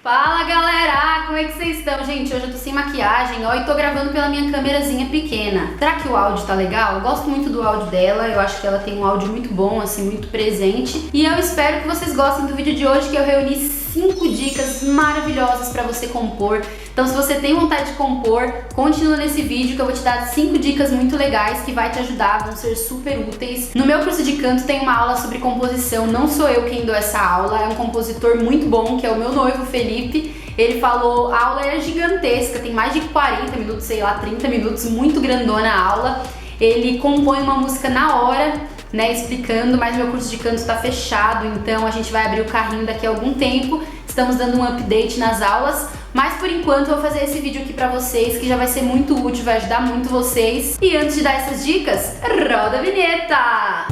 Fala galera, como é que vocês estão? Gente, hoje eu tô sem maquiagem, ó, e tô gravando pela minha câmerazinha pequena. Será que o áudio tá legal? Eu gosto muito do áudio dela, eu acho que ela tem um áudio muito bom, assim, muito presente. E eu espero que vocês gostem do vídeo de hoje, que eu reuni 5 dicas maravilhosas pra você compor. Então se você tem vontade de compor, continua nesse vídeo que eu vou te dar 5 dicas muito legais que vai te ajudar, vão ser super úteis. No meu curso de canto tem uma aula sobre composição, não sou eu quem dou essa aula, é um compositor muito bom, que é o meu noivo, Felipe. Ele falou, a aula é gigantesca, tem mais de 40 minutos, sei lá, 30 minutos, muito grandona a aula. Ele compõe uma música na hora, né, explicando, mas meu curso de canto está fechado, então a gente vai abrir o carrinho daqui a algum tempo. Estamos dando um update nas aulas, mas por enquanto eu vou fazer esse vídeo aqui pra vocês, que já vai ser muito útil, vai ajudar muito vocês. E antes de dar essas dicas, roda a vinheta!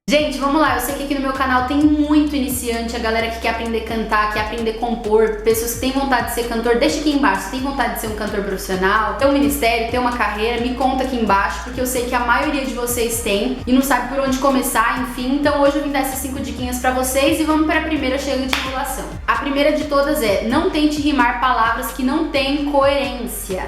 Gente, vamos lá, eu sei que aqui no meu canal tem muito iniciante, a galera que quer aprender a cantar, quer aprender a compor, pessoas que têm vontade de ser cantor, deixa aqui embaixo, se tem vontade de ser um cantor profissional, ter um ministério, ter uma carreira, me conta aqui embaixo, porque eu sei que a maioria de vocês tem e não sabe por onde começar, enfim, então hoje eu vim dar essas 5 diquinhas pra vocês e vamos para a primeira chega de enrolação. A primeira de todas é, não tente rimar palavras que não têm coerência.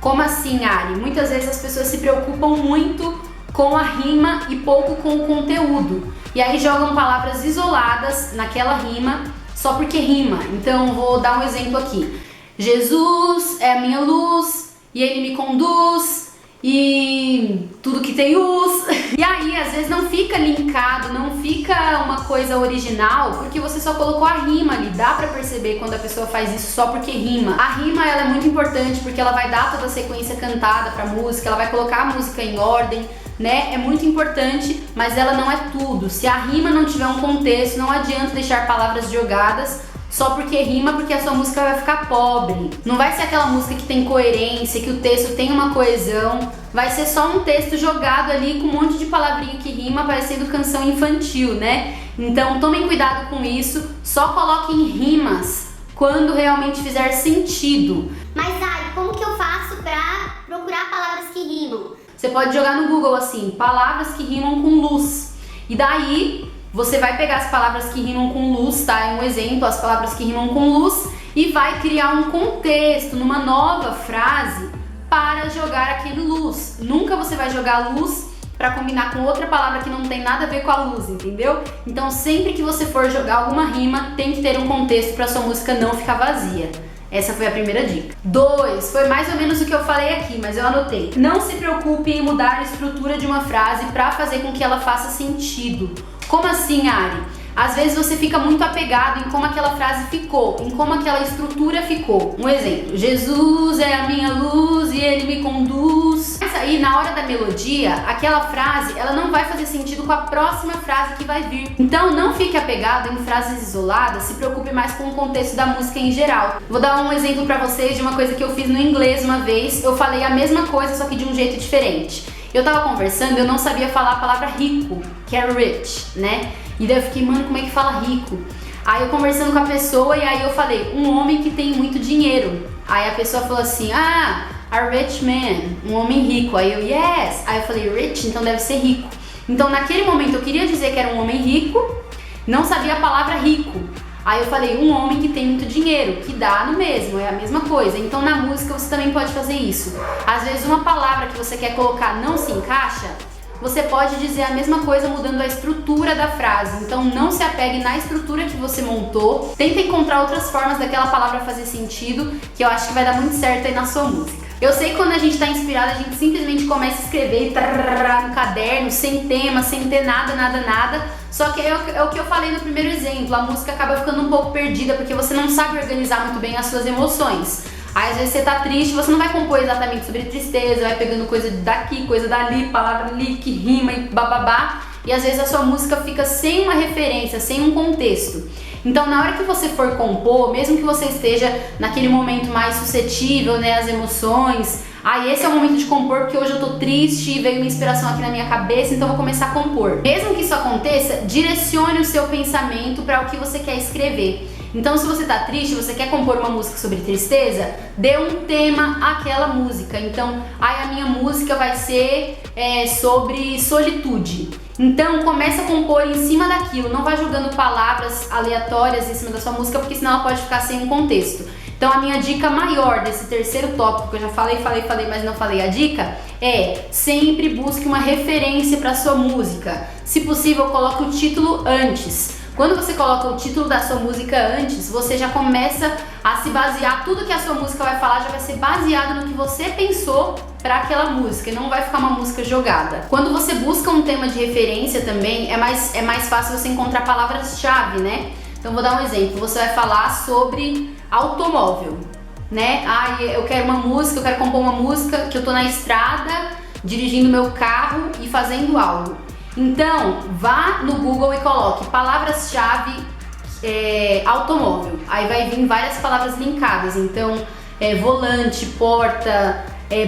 Como assim, Ari? Muitas vezes as pessoas se preocupam muito com a rima e pouco com o conteúdo. E aí jogam palavras isoladas naquela rima só porque rima. Então vou dar um exemplo aqui. Jesus é a minha luz e ele me conduz e tudo que tem luz. E aí às vezes não fica linkado, não fica uma coisa original porque você só colocou a rima ali. Dá pra perceber quando a pessoa faz isso só porque rima. A rima ela é muito importante porque ela vai dar toda a sequência cantada pra música, ela vai colocar a música em ordem, né? É muito importante, mas ela não é tudo. Se a rima não tiver um contexto, não adianta deixar palavras jogadas só porque rima, porque a sua música vai ficar pobre. Não vai ser aquela música que tem coerência, que o texto tem uma coesão. Vai ser só um texto jogado ali com um monte de palavrinha que rima, parecendo canção infantil, né? Então tomem cuidado com isso, só coloquem rimas quando realmente fizer sentido. Mas Ari, como que eu faço pra procurar palavras que rimam? Você pode jogar no Google assim, palavras que rimam com luz. E daí você vai pegar as palavras que rimam com luz, tá? É um exemplo, as palavras que rimam com luz, e vai criar um contexto numa nova frase para jogar aquele luz. Nunca você vai jogar luz para combinar com outra palavra que não tem nada a ver com a luz, entendeu? Então sempre que você for jogar alguma rima, tem que ter um contexto para sua música não ficar vazia. Essa foi a primeira dica. 2, foi mais ou menos o que eu falei aqui, mas eu anotei. Não se preocupe em mudar a estrutura de uma frase para fazer com que ela faça sentido. Como assim, Ari? Às vezes você fica muito apegado em como aquela frase ficou, em como aquela estrutura ficou. Um exemplo, Jesus é a minha luz e ele me conduz. Mas aí, na hora da melodia, aquela frase, ela não vai fazer sentido com a próxima frase que vai vir. Então, não fique apegado em frases isoladas, se preocupe mais com o contexto da música em geral. Vou dar um exemplo pra vocês de uma coisa que eu fiz no inglês uma vez. Eu falei a mesma coisa, só que de um jeito diferente. Eu tava conversando, eu não sabia falar a palavra rico, que é rich, né? E daí eu fiquei, mano, como é que fala rico? Aí eu conversando com a pessoa e aí eu falei, um homem que tem muito dinheiro. Aí a pessoa falou assim, a rich man, um homem rico. Aí eu, yes. Aí eu falei, rich, então deve ser rico. Então naquele momento eu queria dizer que era um homem rico, não sabia a palavra rico. Aí eu falei, um homem que tem muito dinheiro, que dá no mesmo, é a mesma coisa. Então na música você também pode fazer isso. Às vezes uma palavra que você quer colocar não se encaixa, você pode dizer a mesma coisa mudando a estrutura da frase. Então não se apegue na estrutura que você montou. Tenta encontrar outras formas daquela palavra fazer sentido, que eu acho que vai dar muito certo aí na sua música. Eu sei que quando a gente tá inspirado, a gente simplesmente começa a escrever no caderno, sem tema, sem ter nada. Só que é o que eu falei no primeiro exemplo, a música acaba ficando um pouco perdida, porque você não sabe organizar muito bem as suas emoções. Aí às vezes você tá triste, você não vai compor exatamente sobre tristeza, vai pegando coisa daqui, coisa dali, palavra ali que rima e bababá. E às vezes a sua música fica sem uma referência, sem um contexto. Então na hora que você for compor, mesmo que você esteja naquele momento mais suscetível, né, às emoções, aí esse é o momento de compor porque hoje eu tô triste e veio uma inspiração aqui na minha cabeça, então eu vou começar a compor. Mesmo que isso aconteça, direcione o seu pensamento para o que você quer escrever. Então, se você tá triste, você quer compor uma música sobre tristeza, dê um tema àquela música. Então, a minha música vai ser sobre solitude. Então, começa a compor em cima daquilo, não vai jogando palavras aleatórias em cima da sua música, porque senão ela pode ficar sem um contexto. Então, a minha dica maior desse terceiro tópico, que eu já falei, mas não falei a dica, é sempre busque uma referência para sua música. Se possível, coloque o título antes. Quando você coloca o título da sua música antes, você já começa a se basear, tudo que a sua música vai falar já vai ser baseado no que você pensou para aquela música, e não vai ficar uma música jogada. Quando você busca um tema de referência também, é mais fácil você encontrar palavras-chave, né? Então vou dar um exemplo, você vai falar sobre automóvel, né? Eu quero compor uma música que eu tô na estrada, dirigindo meu carro e fazendo algo. Então, vá no Google e coloque palavras-chave automóvel. Aí vai vir várias palavras linkadas. Então, volante, porta,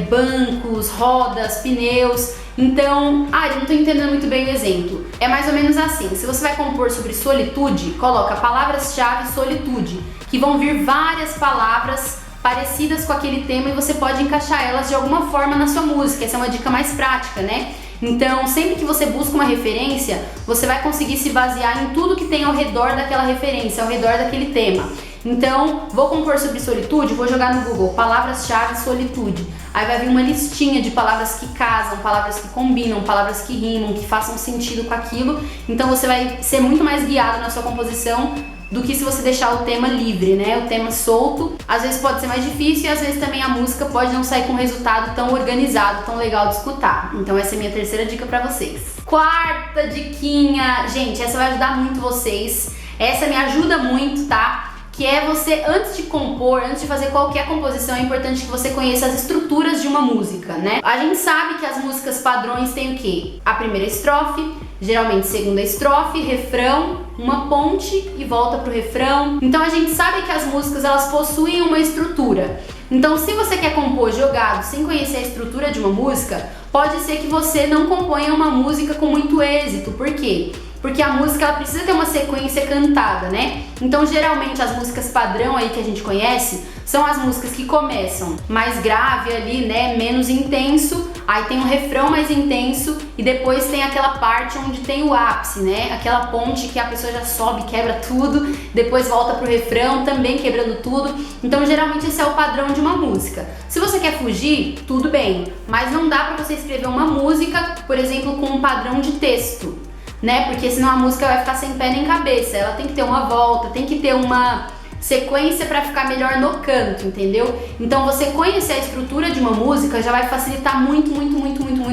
bancos, rodas, pneus. Então, eu não tô entendendo muito bem o exemplo. É mais ou menos assim. Se você vai compor sobre solitude, coloca palavras-chave solitude, que vão vir várias palavras parecidas com aquele tema e você pode encaixar elas de alguma forma na sua música. Essa é uma dica mais prática, né? Então, sempre que você busca uma referência, você vai conseguir se basear em tudo que tem ao redor daquela referência, ao redor daquele tema. Então, vou compor sobre solitude, vou jogar no Google palavras-chave solitude. Aí vai vir uma listinha de palavras que casam, palavras que combinam, palavras que rimam, que façam sentido com aquilo. Então, você vai ser muito mais guiado na sua composição do que se você deixar o tema livre, né? O tema solto, às vezes pode ser mais difícil e às vezes também a música pode não sair com um resultado tão organizado, tão legal de escutar. Então essa é a minha terceira dica pra vocês. Quarta diquinha, gente, essa vai ajudar muito vocês. Essa me ajuda muito, tá? Que é você, antes de compor, antes de fazer qualquer composição, é importante que você conheça as estruturas de uma música, né? A gente sabe que as músicas padrões têm o quê? A primeira estrofe, geralmente segunda estrofe, refrão, uma ponte e volta pro refrão. Então a gente sabe que as músicas elas possuem uma estrutura. Então se você quer compor jogado sem conhecer a estrutura de uma música, pode ser que você não componha uma música com muito êxito. Por quê? Porque a música ela precisa ter uma sequência cantada, né? Então geralmente as músicas padrão aí que a gente conhece são as músicas que começam mais grave ali, né? Menos intenso, aí tem um refrão mais intenso e depois tem aquela parte onde tem o ápice, né? Aquela ponte que a pessoa já sobe, quebra tudo, depois volta pro refrão também quebrando tudo. Então geralmente esse é o padrão de uma música. Se você quer fugir, tudo bem, mas não dá pra você escrever uma música, por exemplo, com um padrão de texto, né? Porque senão a música vai ficar sem pé nem cabeça. Ela tem que ter uma volta, tem que ter uma sequência para ficar melhor no canto, entendeu? Então você conhecer a estrutura de uma música já vai facilitar muito,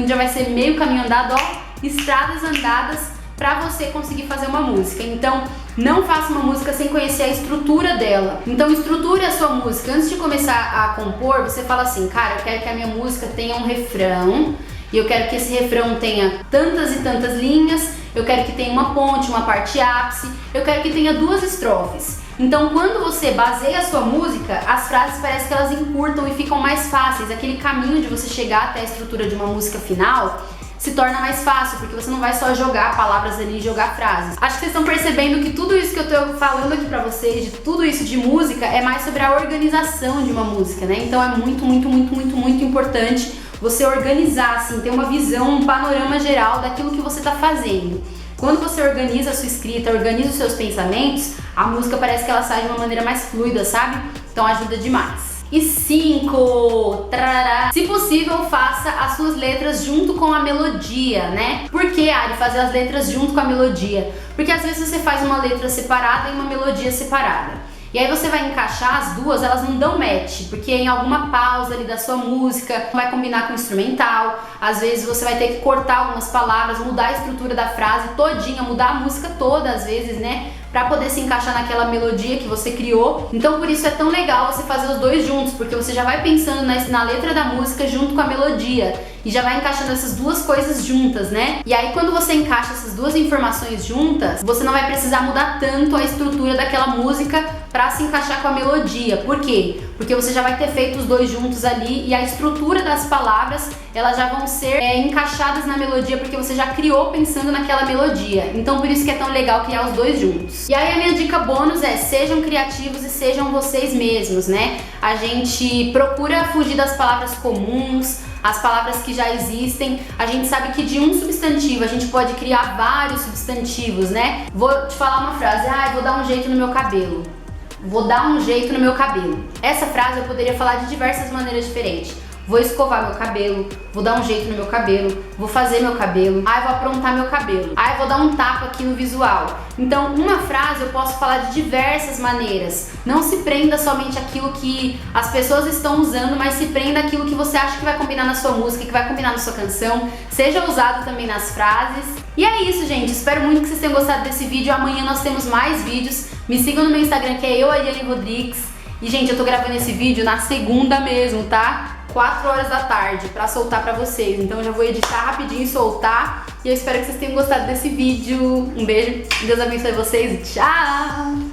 já vai ser meio caminho andado, estradas andadas para você conseguir fazer uma música. Então não faça uma música sem conhecer a estrutura dela. Então estruture a sua música. Antes de começar a compor, você fala assim, cara, eu quero que a minha música tenha um refrão e eu quero que esse refrão tenha tantas e tantas linhas, eu quero que tenha uma ponte, uma parte ápice, eu quero que tenha 2 estrofes. Então quando você baseia a sua música, as frases parecem que elas encurtam e ficam mais fáceis. Aquele caminho de você chegar até a estrutura de uma música final se torna mais fácil, porque você não vai só jogar palavras ali e jogar frases. Acho que vocês estão percebendo que tudo isso que eu tô falando aqui pra vocês, de tudo isso de música, é mais sobre a organização de uma música, né? Então é muito importante você organizar, assim, ter uma visão, um panorama geral daquilo que você tá fazendo. Quando você organiza a sua escrita, organiza os seus pensamentos, a música parece que ela sai de uma maneira mais fluida, sabe? Então ajuda demais. E 5, se possível, faça as suas letras junto com a melodia, né? Por que, Ari, fazer as letras junto com a melodia? Porque às vezes você faz uma letra separada e uma melodia separada. E aí você vai encaixar as duas, elas não dão match, porque em alguma pausa ali da sua música vai combinar com o instrumental, às vezes você vai ter que cortar algumas palavras, mudar a estrutura da frase todinha, mudar a música toda às vezes, né? Pra poder se encaixar naquela melodia que você criou. Então por isso é tão legal você fazer os dois juntos, porque você já vai pensando na letra da música junto com a melodia e já vai encaixando essas duas coisas juntas, né? E aí quando você encaixa essas duas informações juntas, você não vai precisar mudar tanto a estrutura daquela música pra se encaixar com a melodia. Por quê? porque você já vai ter feito os dois juntos ali e a estrutura das palavras, elas já vão ser encaixadas na melodia, porque você já criou pensando naquela melodia. Então por isso que é tão legal criar os dois juntos. E aí a minha dica bônus é: sejam criativos e sejam vocês mesmos, né? A gente procura fugir das palavras comuns, as palavras que já existem. A gente sabe que de um substantivo a gente pode criar vários substantivos, né? Vou te falar uma frase: ah, eu vou dar um jeito no meu cabelo. Vou dar um jeito no meu cabelo. Essa frase eu poderia falar de diversas maneiras diferentes. Vou escovar meu cabelo, vou dar um jeito no meu cabelo, vou fazer meu cabelo, vou aprontar meu cabelo, vou dar um tapa aqui no visual. Então, uma frase eu posso falar de diversas maneiras. Não se prenda somente àquilo que as pessoas estão usando, mas se prenda àquilo que você acha que vai combinar na sua música, que vai combinar na sua canção. Seja usado também nas frases. E é isso, gente. Espero muito que vocês tenham gostado desse vídeo. Amanhã nós temos mais vídeos. Me sigam no meu Instagram, que é Ariane Rodrigues. E, gente, eu tô gravando esse vídeo na segunda mesmo, tá? 4 horas da tarde pra soltar pra vocês. Então eu já vou editar rapidinho e soltar. E eu espero que vocês tenham gostado desse vídeo. Um beijo, Deus abençoe vocês e tchau!